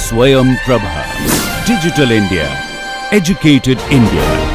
Swayam Prabha. Digital India. Educated India.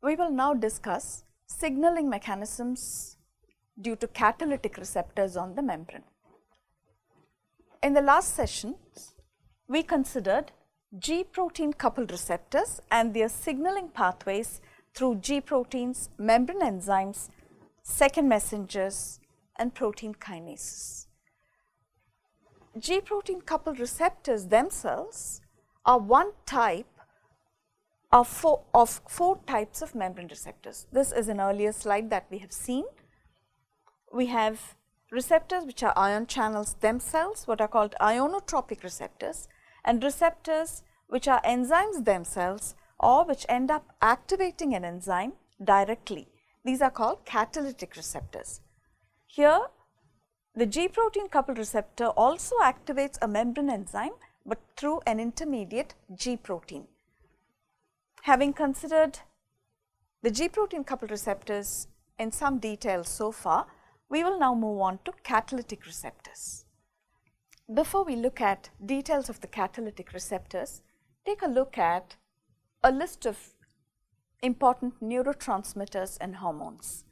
We will now discuss signaling mechanisms due to catalytic receptors on the membrane. In the last session, we considered G protein coupled receptors and their signaling pathways through G proteins, membrane enzymes, second messengers, and protein kinases. G protein coupled receptors themselves are one type of four types of membrane receptors. This is an earlier slide that we have seen. We have receptors which are ion channels themselves, what are called ionotropic receptors, and receptors which are enzymes themselves or which end up activating an enzyme directly. These are called catalytic receptors. Here, the G protein coupled receptor also activates a membrane enzyme, but through an intermediate G protein. Having considered the G protein coupled receptors in some detail so far, we will now move on to catalytic receptors. Before we look at details of the catalytic receptors, take a look at a list of important neurotransmitters and hormones.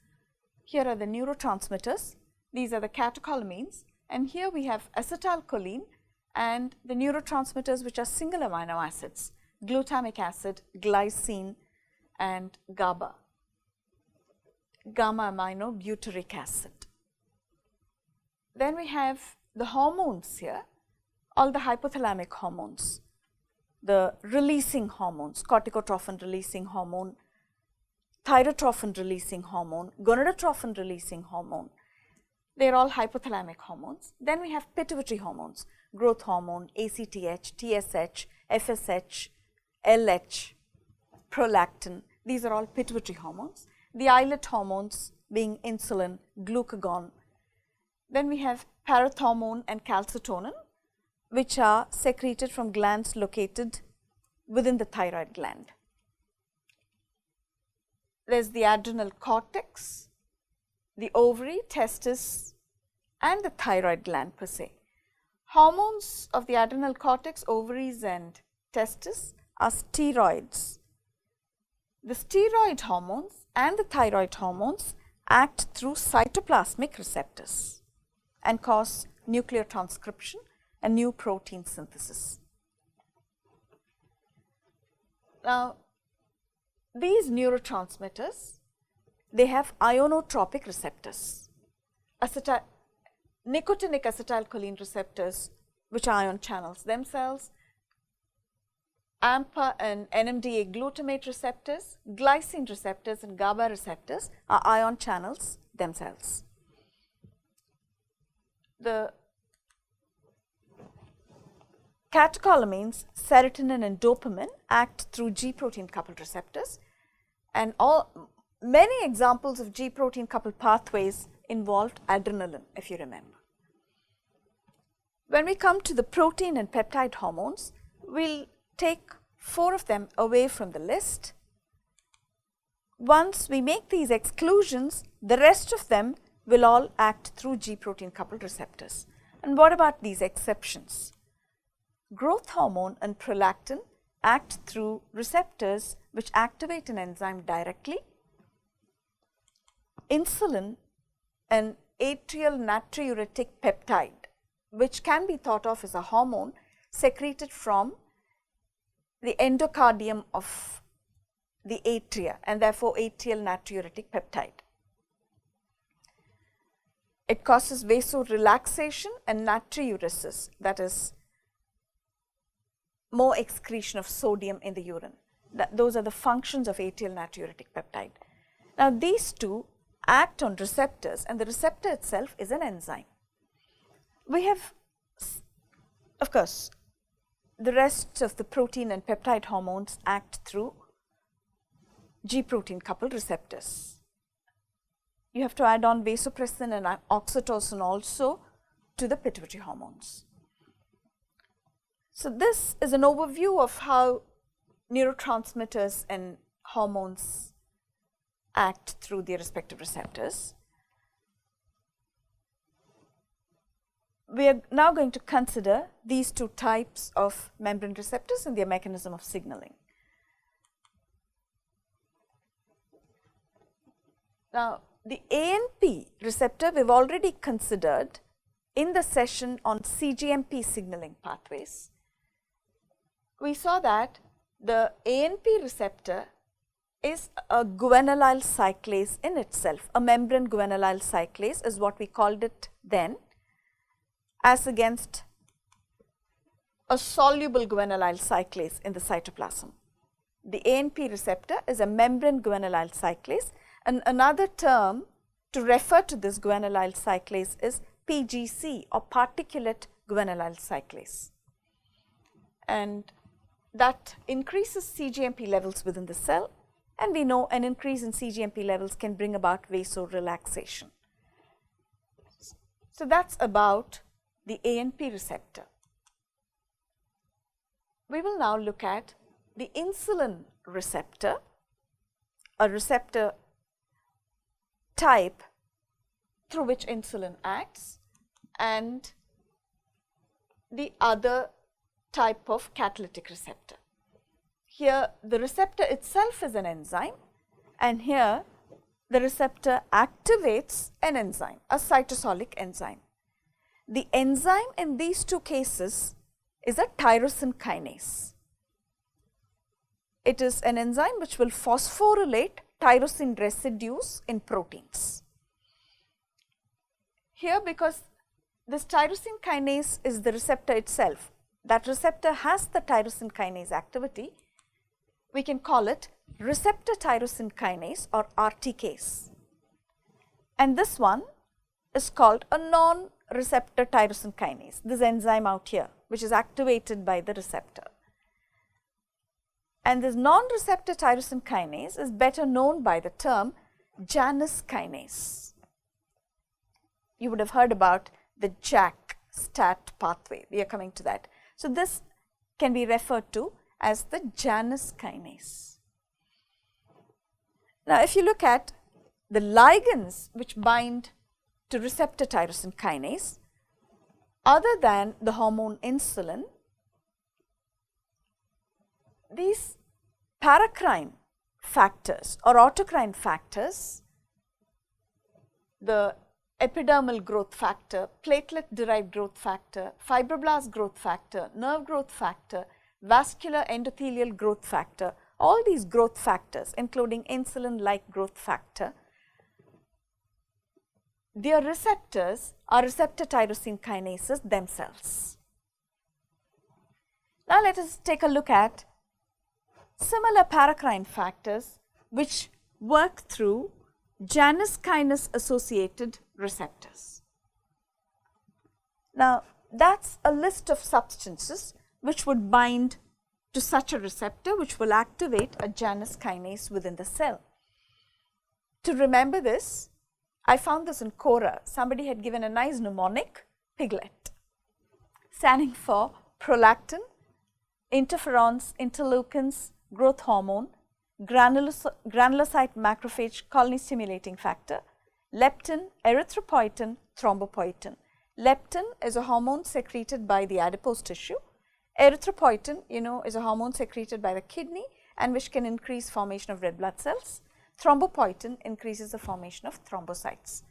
Here are the neurotransmitters. These are the catecholamines, and here we have acetylcholine and the neurotransmitters which are single amino acids, glutamic acid, glycine, and GABA, gamma amino butyric acid. Then we have the hormones here, all the hypothalamic hormones, the releasing hormones, corticotrophin releasing hormone, thyrotrophin releasing hormone, gonadotrophin releasing hormone. They are all hypothalamic hormones. Then we have pituitary hormones, growth hormone, ACTH, TSH, FSH, LH, prolactin. These are all pituitary hormones. The islet hormones being insulin, glucagon. Then we have parathormone and calcitonin, which are secreted from glands located within the thyroid gland. There is the adrenal cortex, the ovary, testis, and the thyroid gland per se. Hormones of the adrenal cortex, ovaries, and testis are steroids. The steroid hormones and the thyroid hormones act through cytoplasmic receptors and cause nuclear transcription and new protein synthesis. Now, these neurotransmitters, they have ionotropic receptors, nicotinic acetylcholine receptors, which are ion channels themselves, AMPA and NMDA glutamate receptors, glycine receptors, and GABA receptors are ion channels themselves. The catecholamines, serotonin and dopamine, act through G protein coupled receptors, and many examples of G protein coupled pathways involved adrenaline, if you remember. When we come to the protein and peptide hormones, we'll take 4 of them away from the list. Once we make these exclusions, the rest of them will all act through G protein coupled receptors. And what about these exceptions? Growth hormone and prolactin act through receptors which activate an enzyme directly. Insulin, an atrial natriuretic peptide, which can be thought of as a hormone secreted from the endocardium of the atria, and therefore atrial natriuretic peptide. It causes vasorelaxation and natriuresis, that is more excretion of sodium in the urine. Those are the functions of atrial natriuretic peptide. Now, these two act on receptors, and the receptor itself is an enzyme. We have, of course, the rest of the protein and peptide hormones act through G protein coupled receptors. You have to add on vasopressin and oxytocin also to the pituitary hormones. So this is an overview of how neurotransmitters and hormones act through their respective receptors. We are now going to consider these two types of membrane receptors and their mechanism of signaling. Now, the ANP receptor we've already considered in the session on CGMP signaling pathways. We saw that the ANP receptor is a guanylyl cyclase in itself. A membrane guanylyl cyclase is what we called it then, as against a soluble guanylyl cyclase in the cytoplasm. The ANP receptor is a membrane guanylyl cyclase, and another term to refer to this guanylyl cyclase is PGC, or particulate guanylyl cyclase. And that increases CGMP levels within the cell, and we know an increase in CGMP levels can bring about vasorelaxation. So that's about the ANP receptor. We will now look at the insulin receptor, a receptor type through which insulin acts, and the other type of catalytic receptor. Here the receptor itself is an enzyme, and here the receptor activates an enzyme, a cytosolic enzyme. The enzyme in these two cases is a tyrosine kinase. It is an enzyme which will phosphorylate tyrosine residues in proteins. Here, because this tyrosine kinase is the receptor itself, that receptor has the tyrosine kinase activity, we can call it receptor tyrosine kinase or RTCase. And this one is called a non-receptor tyrosine kinase, this enzyme out here, which is activated by the receptor. And this non-receptor tyrosine kinase is better known by the term Janus kinase. You would have heard about the JAK-STAT pathway. We are coming to that. So this can be referred to as the Janus kinase. Now, if you look at the ligands which bind to receptor tyrosine kinase, other than the hormone insulin, these paracrine factors or autocrine factors, the epidermal growth factor, platelet-derived growth factor, fibroblast growth factor, nerve growth factor, vascular endothelial growth factor, all these growth factors, including insulin-like growth factor, their receptors are receptor tyrosine kinases themselves. Now, let us take a look at similar paracrine factors which work through Janus kinase associated receptors. Now, that's a list of substances which would bind to such a receptor which will activate a Janus kinase within the cell. To remember this, I found this in Quora. Somebody had given a nice mnemonic, PIGLET, standing for prolactin, interferons, interleukins, growth hormone, granulocyte macrophage colony stimulating factor, leptin, erythropoietin, thrombopoietin. Leptin is a hormone secreted by the adipose tissue. Erythropoietin, is a hormone secreted by the kidney and which can increase formation of red blood cells. Thrombopoietin increases the formation of thrombocytes.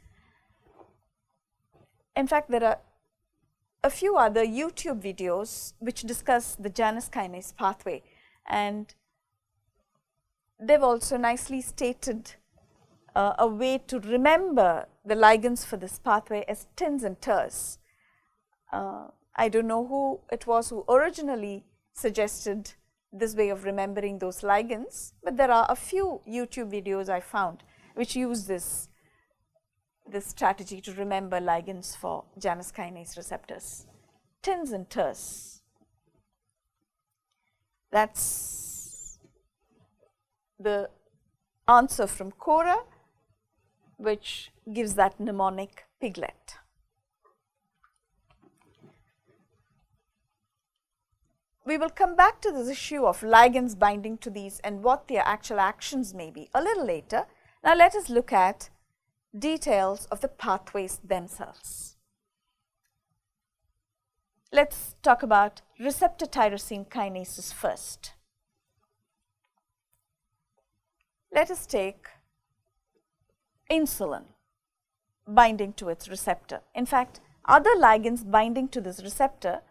In fact, there are a few other YouTube videos which discuss the Janus kinase pathway, and they've also nicely stated a way to remember the ligands for this pathway as tins and ters. I don't know who it was who originally suggested this way of remembering those ligands, but there are a few YouTube videos I found which use this strategy to remember ligands for Janus kinase receptors. Tins and ters. That's the answer from Cora, which gives that mnemonic piglet. We will come back to this issue of ligands binding to these and what their actual actions may be a little later. Now, let us look at details of the pathways themselves. Let's talk about receptor tyrosine kinases first. Let us take insulin binding to its receptor. In fact, other ligands binding to this receptor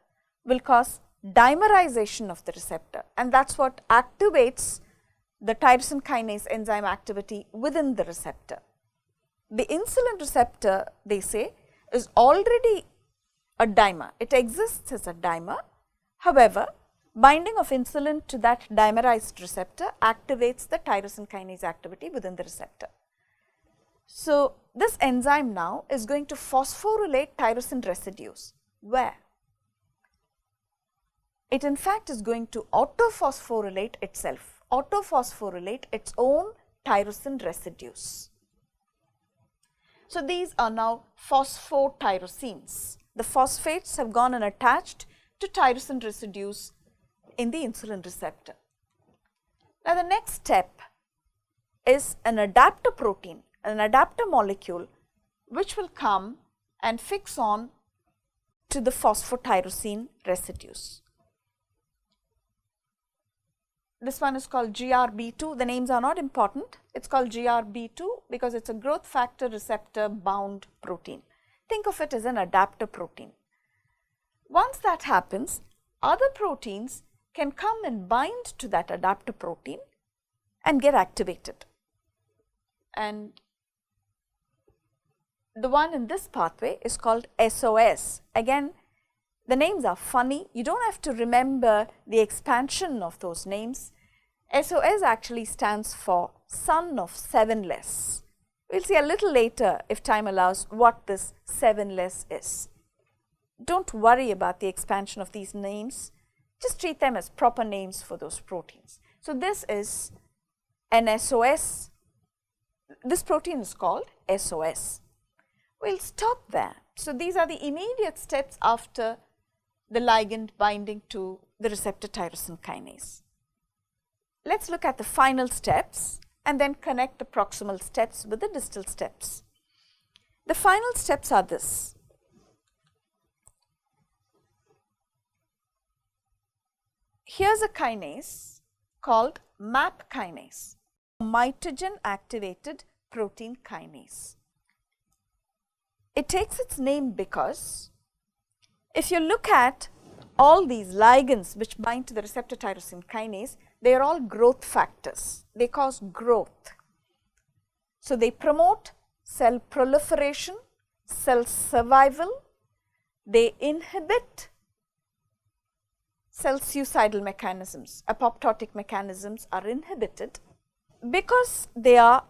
will cause dimerization of the receptor, and that's what activates the tyrosine kinase enzyme activity within the receptor. The insulin receptor, they say, is already a dimer. It exists as a dimer. However, binding of insulin to that dimerized receptor activates the tyrosine kinase activity within the receptor. So, this enzyme now is going to phosphorylate tyrosine residues. Where? It in fact is going to autophosphorylate itself, autophosphorylate its own tyrosine residues. So, these are now phosphotyrosines. The phosphates have gone and attached to tyrosine residues in the insulin receptor. Now, the next step is an adapter protein, an adapter molecule, which will come and fix on to the phosphotyrosine residues. This one is called GRB2. The names are not important. It's called GRB2 because it's a growth factor receptor bound protein. Think of it as an adapter protein. Once that happens, other proteins can come and bind to that adapter protein and get activated. And the one in this pathway is called SOS. Again, the names are funny. You don't have to remember the expansion of those names. SOS actually stands for son of 7-less. We'll see a little later, if time allows, what this 7-less is. Don't worry about the expansion of these names. Just treat them as proper names for those proteins. So, this is an SOS. This protein is called SOS. We'll stop there. So, these are the immediate steps after the ligand binding to the receptor tyrosine kinase. Let's look at the final steps and then connect the proximal steps with the distal steps. The final steps are this. Here's a kinase called MAP kinase, mitogen activated protein kinase. It takes its name because if you look at all these ligands which bind to the receptor tyrosine kinase, they are all growth factors. They cause growth. So, they promote cell proliferation, cell survival, they inhibit cell suicidal mechanisms, apoptotic mechanisms are inhibited because they are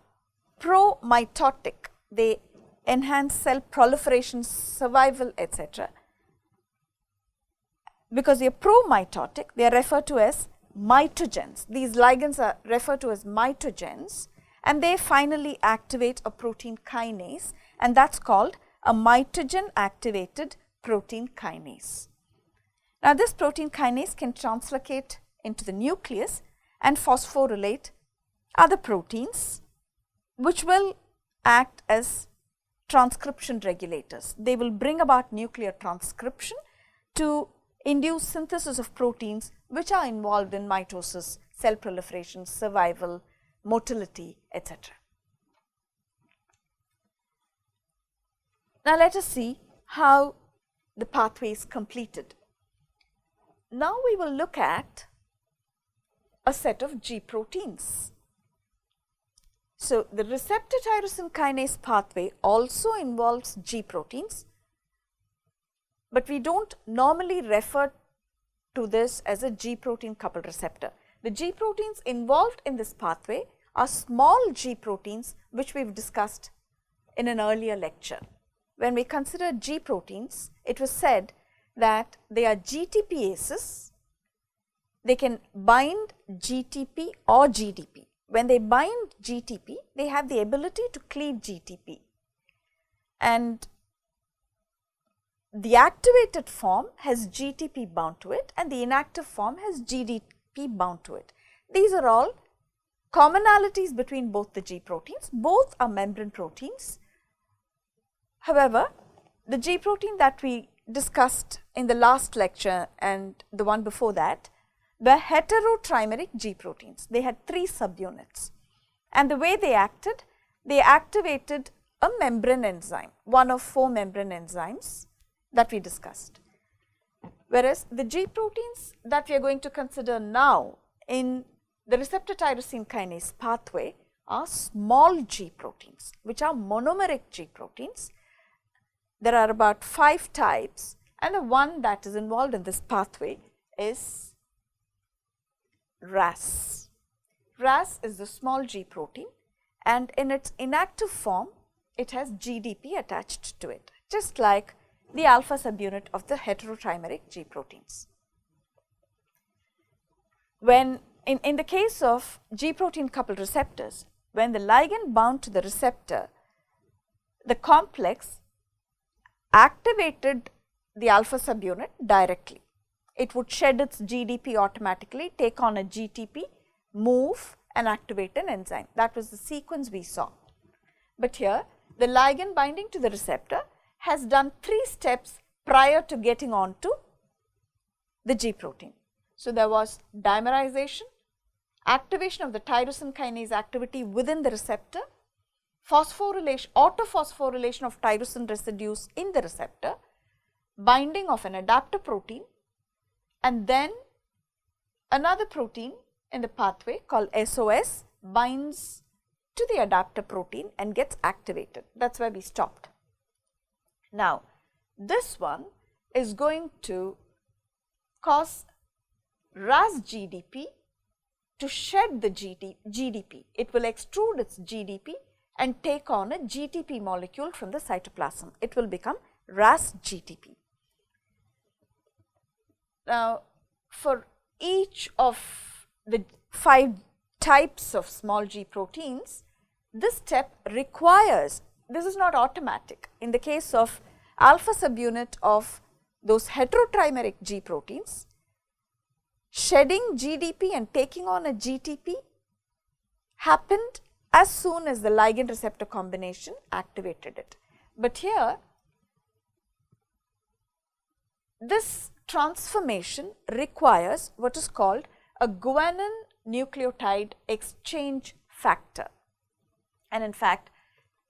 pro-mitotic, they enhance cell proliferation, survival, etc. Because they are pro-mitotic, they are referred to as mitogens. These ligands are referred to as mitogens, and they finally activate a protein kinase, and that's called a mitogen activated protein kinase. Now, this protein kinase can translocate into the nucleus and phosphorylate other proteins, which will act as transcription regulators. They will bring about nuclear transcription to induce synthesis of proteins which are involved in mitosis, cell proliferation, survival, motility, etc. Now, let us see how the pathway is completed. Now, we will look at a set of G proteins. So, the receptor tyrosine kinase pathway also involves G proteins, but we don't normally refer to this as a G protein coupled receptor. The G proteins involved in this pathway are small G proteins, which we have discussed in an earlier lecture. When we consider G proteins, it was said that they are GTPases they can bind GTP or GDP. When they bind GTP, they have the ability to cleave GTP, and the activated form has GTP bound to it and the inactive form has GDP bound to it. These are all commonalities between both the G proteins. Both are membrane proteins. However, the G protein that we discussed in the last lecture and the one before that were heterotrimeric G proteins. They had 3 subunits, and the way they acted, they activated a membrane enzyme, one of 4 membrane enzymes that we discussed. Whereas the G proteins that we are going to consider now in the receptor tyrosine kinase pathway are small G proteins, which are monomeric G proteins. There are about 5 types, and the one that is involved in this pathway is RAS. RAS is the small G protein, and in its inactive form, it has GDP attached to it, just like the alpha subunit of the heterotrimeric G proteins. When in the case of G protein coupled receptors, when the ligand bound to the receptor, the complex activated the alpha subunit directly. It would shed its GDP automatically, take on a GTP, move and activate an enzyme. That was the sequence we saw. But here, the ligand binding to the receptor has done 3 steps prior to getting on to the G protein. So, there was dimerization, activation of the tyrosine kinase activity within the receptor, phosphorylation, autophosphorylation of tyrosine residues in the receptor, binding of an adapter protein, and then another protein in the pathway called SOS binds to the adapter protein and gets activated. That is where we stopped. Now, this one is going to cause RAS GDP to shed the GDP. It will extrude its GDP and take on a GTP molecule from the cytoplasm. It will become RAS GTP. Now, for each of the 5 types of small G proteins, this step requires, this is not automatic. In the case of alpha subunit of those heterotrimeric G proteins, shedding GDP and taking on a GTP happened as soon as the ligand receptor combination activated it. But here, this transformation requires what is called a guanine nucleotide exchange factor, and in fact,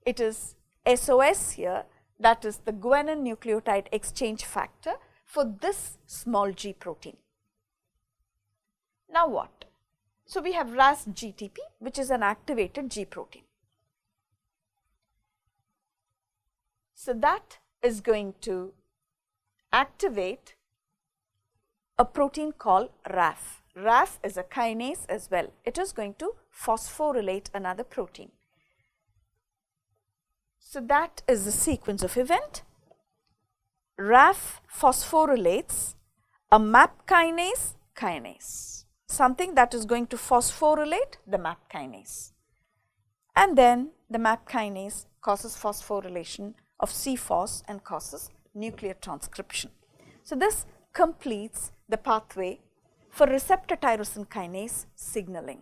it is SOS here, that is the guanine nucleotide exchange factor for this small G protein. Now what? So, we have RAS GTP, which is an activated G protein. So, that is going to activate a protein called RAF. RAF is a kinase as well. It is going to phosphorylate another protein. So, that is the sequence of event. RAF phosphorylates a MAP kinase, something that is going to phosphorylate the MAP kinase, and then the MAP kinase causes phosphorylation of CPhos and causes nuclear transcription. So, this completes the pathway for receptor tyrosine kinase signaling.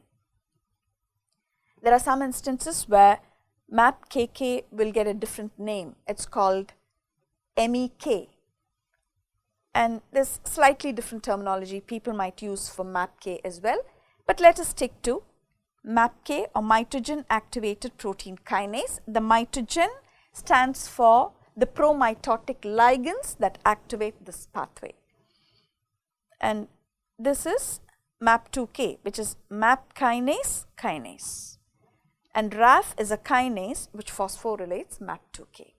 There are some instances where MAPKK will get a different name. It is called MEK, and there is slightly different terminology people might use for MAPK as well, but let us stick to MAPK or mitogen activated protein kinase. The mitogen stands for the pro-mitotic ligands that activate this pathway, and this is MAP2K, which is MAP kinase, and RAF is a kinase which phosphorylates MAP2K.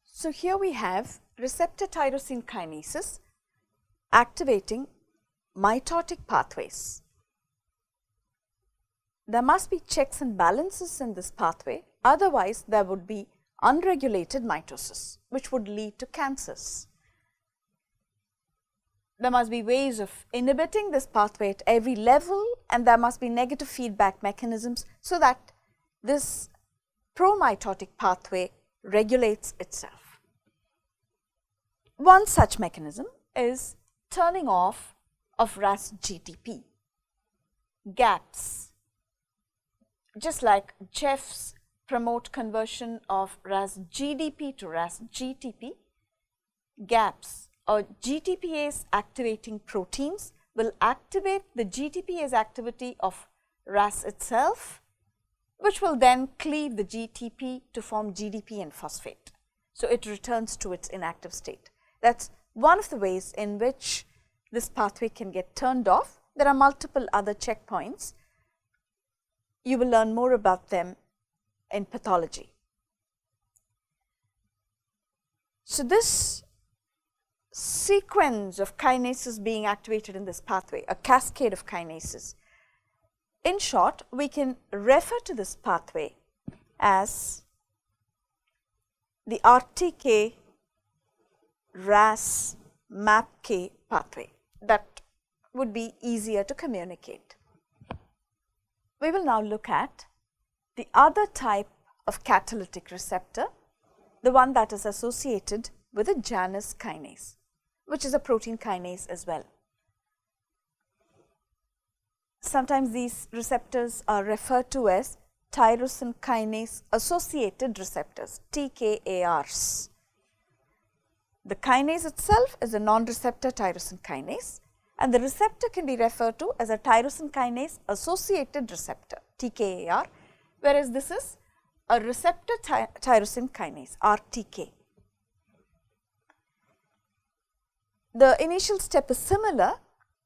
So, here we have receptor tyrosine kinases activating mitotic pathways. There must be checks and balances in this pathway, otherwise there would be unregulated mitosis, which would lead to cancers. there must be ways of inhibiting this pathway at every level, and there must be negative feedback mechanisms so that this pro-mitotic pathway regulates itself. One such mechanism is turning off of RAS-GTP. Gaps, just like GEFs promote conversion of RAS-GDP to RAS-GTP, gaps or GTPase activating proteins will activate the GTPase activity of RAS itself, which will then cleave the GTP to form GDP and phosphate. So, it returns to its inactive state. That is one of the ways in which this pathway can get turned off. There are multiple other checkpoints. You will learn more about them in pathology. So, this sequence of kinases being activated in this pathway, a cascade of kinases. In short, we can refer to this pathway as the RTK RAS MAPK pathway. That would be easier to communicate. We will now look at the other type of catalytic receptor, the one that is associated with a Janus kinase, which is a protein kinase as well. Sometimes these receptors are referred to as tyrosine kinase associated receptors, TKARs. The kinase itself is a non-receptor tyrosine kinase, and the receptor can be referred to as a tyrosine kinase associated receptor, TKAR, whereas this is a receptor tyrosine kinase, RTK. The initial step is similar.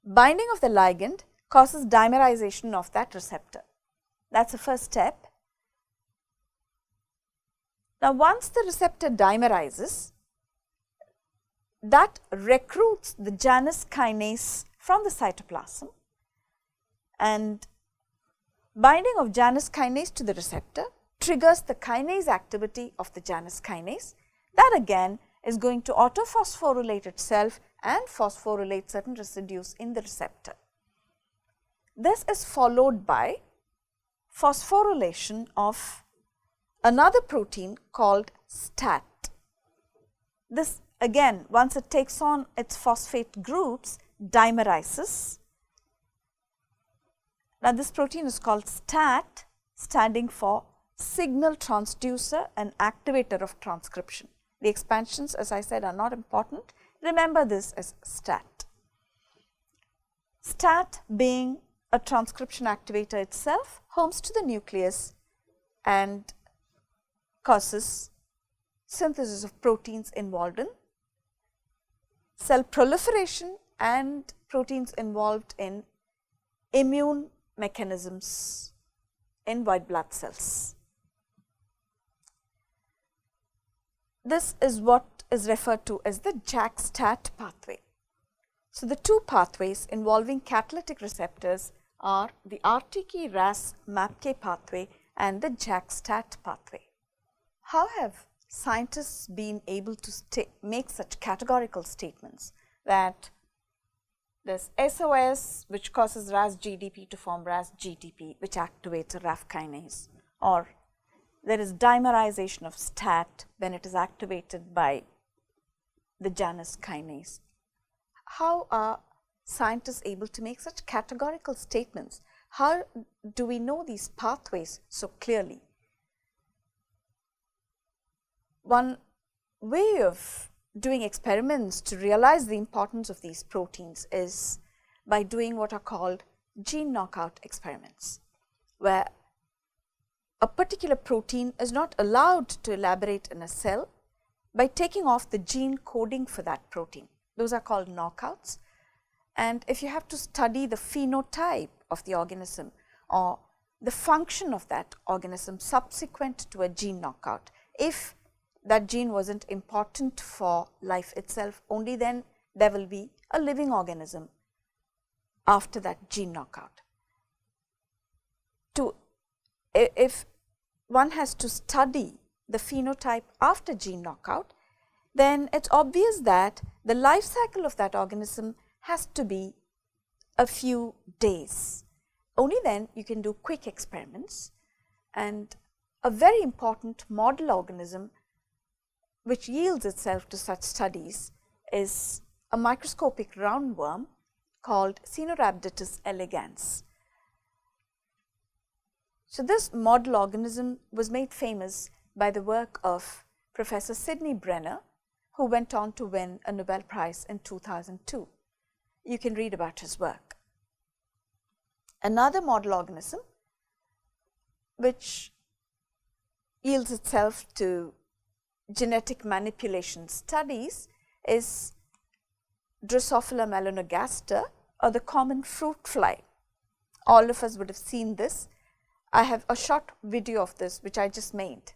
Binding of the ligand causes dimerization of that receptor. That is the first step. Now, once the receptor dimerizes, that recruits the Janus kinase from the cytoplasm, and binding of Janus kinase to the receptor triggers the kinase activity of the Janus kinase. That again is going to autophosphorylate itself and phosphorylate certain residues in the receptor. This is followed by phosphorylation of another protein called STAT. This again, once it takes on its phosphate groups, dimerizes. Now, this protein is called STAT, standing for signal transducer and activator of transcription. The expansions, as I said, are not important. Remember this as STAT. STAT being a transcription activator itself, homes to the nucleus and causes synthesis of proteins involved in cell proliferation and proteins involved in immune mechanisms in white blood cells. This is what is referred to as the JAK-STAT pathway. So, the two pathways involving catalytic receptors are the RTK RAS MAPK pathway and the JAK-STAT pathway. How have scientists been able to make such categorical statements that this SOS, which causes RAS-GDP to form RAS-GTP, which activates a RAF kinase, or there is dimerization of STAT when it is activated by the Janus kinase? How are scientists able to make such categorical statements? How do we know these pathways so clearly? One way of doing experiments to realize the importance of these proteins is by doing what are called gene knockout experiments, where a particular protein is not allowed to elaborate in a cell by taking off the gene coding for that protein. Those are called knockouts. And if you have to study the phenotype of the organism or the function of that organism subsequent to a gene knockout, if that gene was not important for life itself, only then there will be a living organism after that gene knockout. If one has to study the phenotype after gene knockout, then it is obvious that the life cycle of that organism has to be a few days. Only then you can do quick experiments, and a very important model organism which yields itself to such studies is a microscopic roundworm called Caenorhabditis elegans. So, this model organism was made famous by the work of Professor Sidney Brenner, who went on to win a Nobel Prize in 2002. You can read about his work. Another model organism which yields itself to genetic manipulation studies is Drosophila melanogaster, or the common fruit fly. All of us would have seen this. I have a short video of this which I just made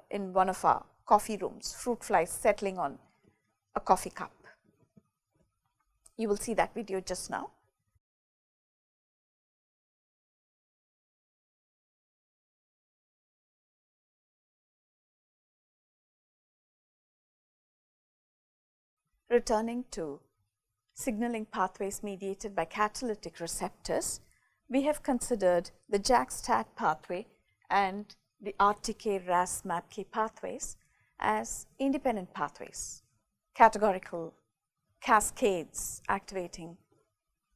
in one of our coffee rooms, fruit flies settling on a coffee cup. You will see that video just now. Returning to signaling pathways mediated by catalytic receptors, we have considered the JAK-STAT pathway and the RTK-RAS-MAPK pathways as independent pathways, categorical cascades activating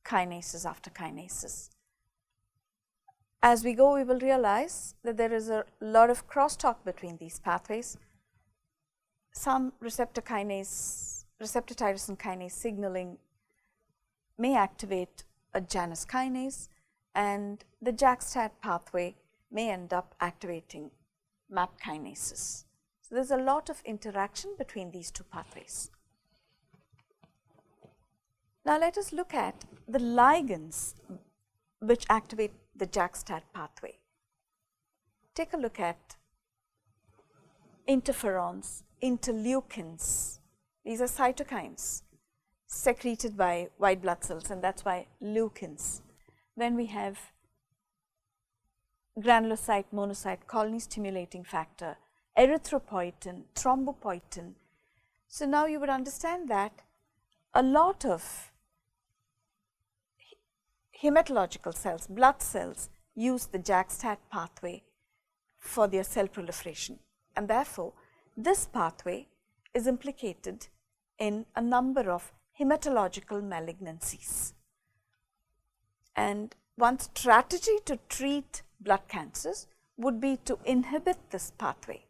kinases after kinases. As we go, we will realize that there is a lot of crosstalk between these pathways. Some receptor tyrosine kinase signaling may activate a Janus kinase, and the JAK-STAT pathway may end up activating MAP kinases. So, there is a lot of interaction between these two pathways. Now, let us look at the ligands which activate the JAK-STAT pathway. Take a look at interferons, interleukins. These are cytokines secreted by white blood cells, and that is why leukins. Then we have granulocyte, monocyte, colony stimulating factor, erythropoietin, thrombopoietin. So, now you would understand that a lot of hematological cells, blood cells, use the JAK-STAT pathway for their cell proliferation, and therefore, this pathway is implicated in a number of hematological malignancies. And one strategy to treat blood cancers would be to inhibit this pathway.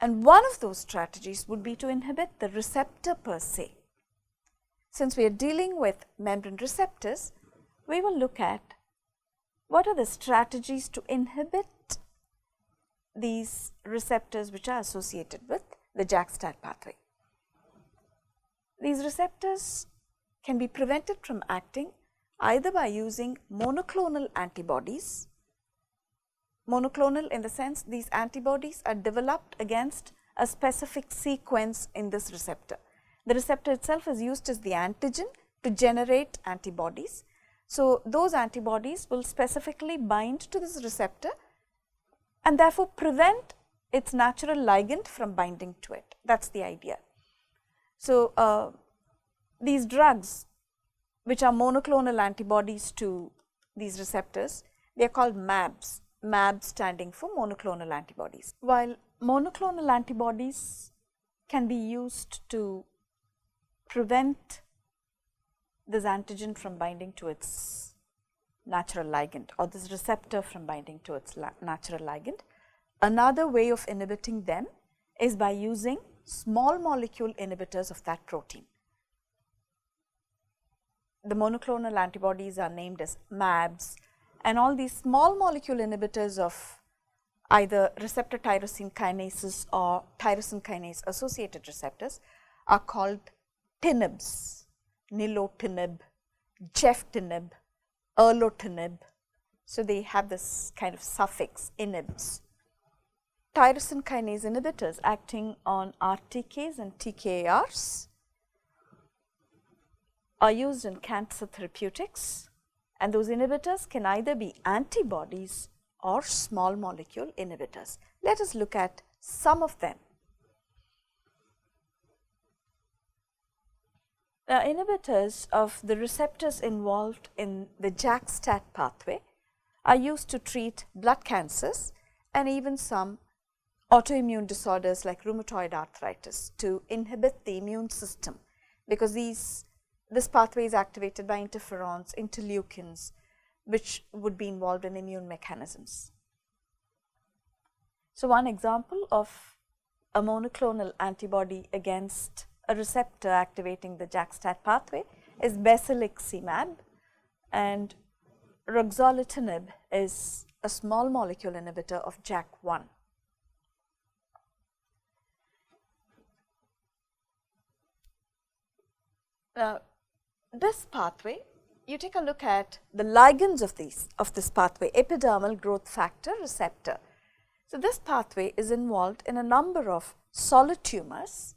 And one of those strategies would be to inhibit the receptor per se. Since we are dealing with membrane receptors, we will look at what are the strategies to inhibit these receptors which are associated with the JAK-STAT pathway. These receptors can be prevented from acting either by using monoclonal antibodies. Monoclonal in the sense these antibodies are developed against a specific sequence in this receptor. The receptor itself is used as the antigen to generate antibodies. So, those antibodies will specifically bind to this receptor and therefore prevent its natural ligand from binding to it. That is the idea. So, these drugs which are monoclonal antibodies to these receptors, they are called MABs, MAB standing for monoclonal antibodies. While monoclonal antibodies can be used to prevent this antigen from binding to its natural ligand, or this receptor from binding to its natural ligand, another way of inhibiting them is by using small molecule inhibitors of that protein. The monoclonal antibodies are named as MABs, and all these small molecule inhibitors of either receptor tyrosine kinases or tyrosine kinase associated receptors are called TINIBs, nilotinib, geftinib, erlotinib. So, they have this kind of suffix inibs. Tyrosine kinase inhibitors acting on RTKs and TKARs are used in cancer therapeutics, and those inhibitors can either be antibodies or small molecule inhibitors. Let us look at some of them. Now, inhibitors of the receptors involved in the JAK-STAT pathway are used to treat blood cancers and even some autoimmune disorders like rheumatoid arthritis, to inhibit the immune system, because this pathway is activated by interferons, interleukins, which would be involved in immune mechanisms. So, one example of a monoclonal antibody against a receptor activating the JAK-STAT pathway is basiliximab, and ruxolitinib is a small molecule inhibitor of JAK1. Now, this pathway, you take a look at the ligands of this pathway, epidermal growth factor receptor. So, this pathway is involved in a number of solid tumors,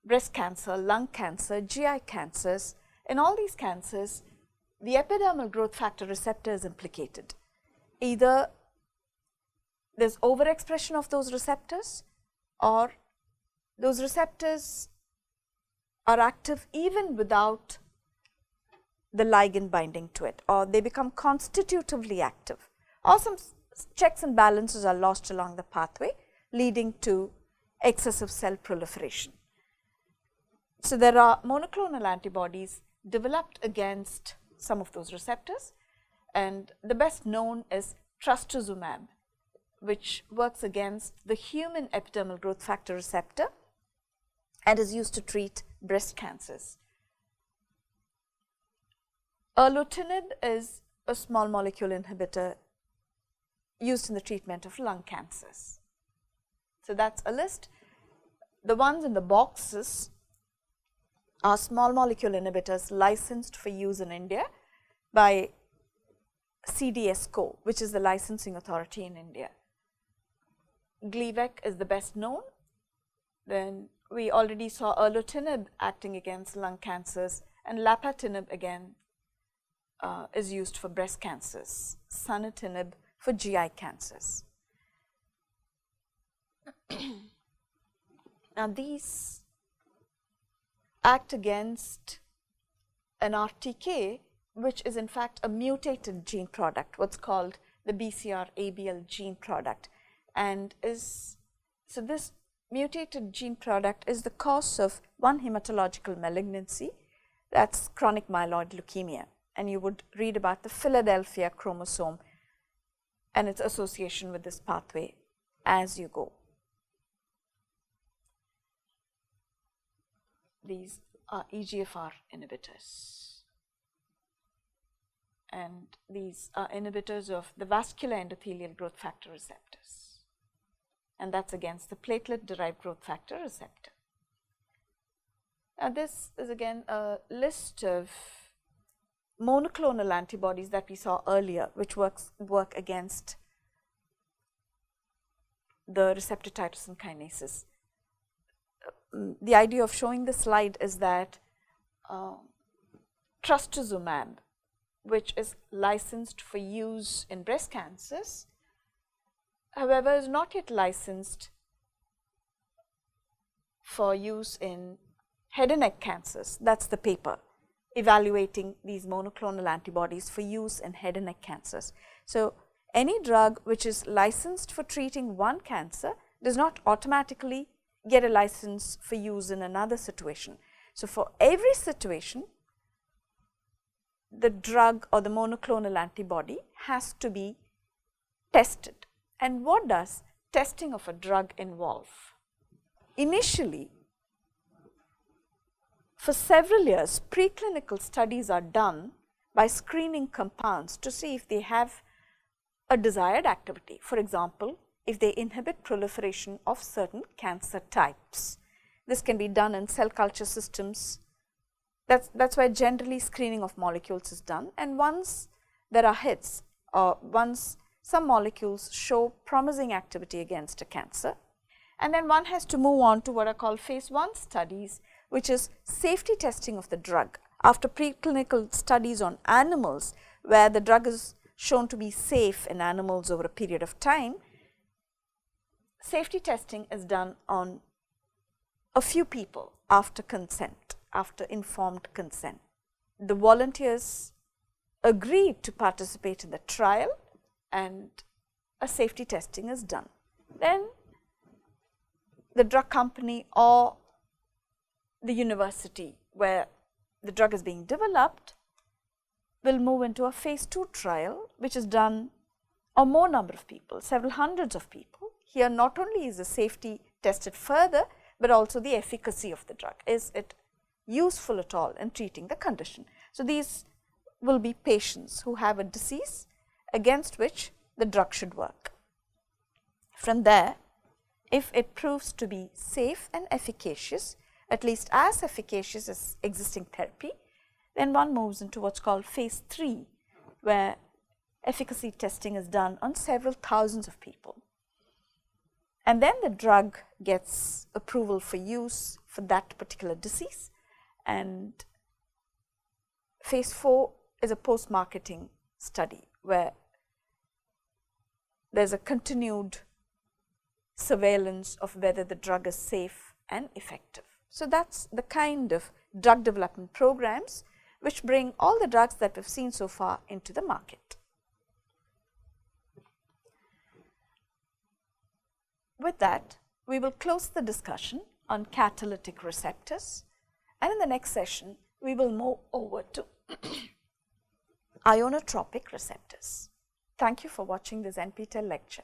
breast cancer, lung cancer, GI cancers. In all these cancers, the epidermal growth factor receptor is implicated. Either there is overexpression of those receptors, or those receptors are active even without the ligand binding to it, or they become constitutively active, or some checks and balances are lost along the pathway, leading to excessive cell proliferation. So, there are monoclonal antibodies developed against some of those receptors, and the best known is trastuzumab, which works against the human epidermal growth factor receptor and is used to treat breast cancers. Erlotinib is a small molecule inhibitor used in the treatment of lung cancers. So, that is a list. The ones in the boxes are small molecule inhibitors licensed for use in India by CDSCO, which is the licensing authority in India. Glivec is the best known. Then we already saw erlotinib acting against lung cancers, and lapatinib again is used for breast cancers, sunitinib for GI cancers. Now, these act against an RTK, which is in fact a mutated gene product, what is called the BCR-ABL gene product, and so this mutated gene product is the cause of one hematological malignancy, that is chronic myeloid leukemia, and you would read about the Philadelphia chromosome and its association with this pathway as you go. These are EGFR inhibitors, and these are inhibitors of the vascular endothelial growth factor receptors, and that is against the platelet derived growth factor receptor. Now, this is again a list of monoclonal antibodies that we saw earlier, which work against the receptor tyrosine kinases. The idea of showing this slide is that trastuzumab, which is licensed for use in breast cancers, however, is not yet licensed for use in head and neck cancers. That is the paper evaluating these monoclonal antibodies for use in head and neck cancers. So, any drug which is licensed for treating one cancer does not automatically get a license for use in another situation. So, for every situation, the drug or the monoclonal antibody has to be tested. And what does testing of a drug involve? Initially, for several years, preclinical studies are done by screening compounds to see if they have a desired activity. For example, if they inhibit proliferation of certain cancer types. This can be done in cell culture systems. That's why generally screening of molecules is done, and once there are hits, or once some molecules show promising activity against a cancer, and then one has to move on to what are called phase 1 studies, which is safety testing of the drug. After preclinical studies on animals, where the drug is shown to be safe in animals over a period of time, safety testing is done on a few people after consent. after informed consent. The volunteers agreed to participate in the trial and a safety testing is done. Then the drug company or the university where the drug is being developed will move into a phase 2 trial, which is done on more number of people, several hundreds of people. Here not only is the safety tested further, but also the efficacy of the drug. Is it useful at all in treating the condition? So, these will be patients who have a disease against which the drug should work. From there, if it proves to be safe and efficacious, at least as efficacious as existing therapy, then one moves into what's called phase 3, where efficacy testing is done on several thousands of people. And then the drug gets approval for use for that particular disease, and phase 4 is a post-marketing study where there's a continued surveillance of whether the drug is safe and effective. So, that's the kind of drug development programs which bring all the drugs that we've seen so far into the market. With that, we will close the discussion on catalytic receptors, and in the next session, we will move over to ionotropic receptors. Thank you for watching this NPTEL lecture.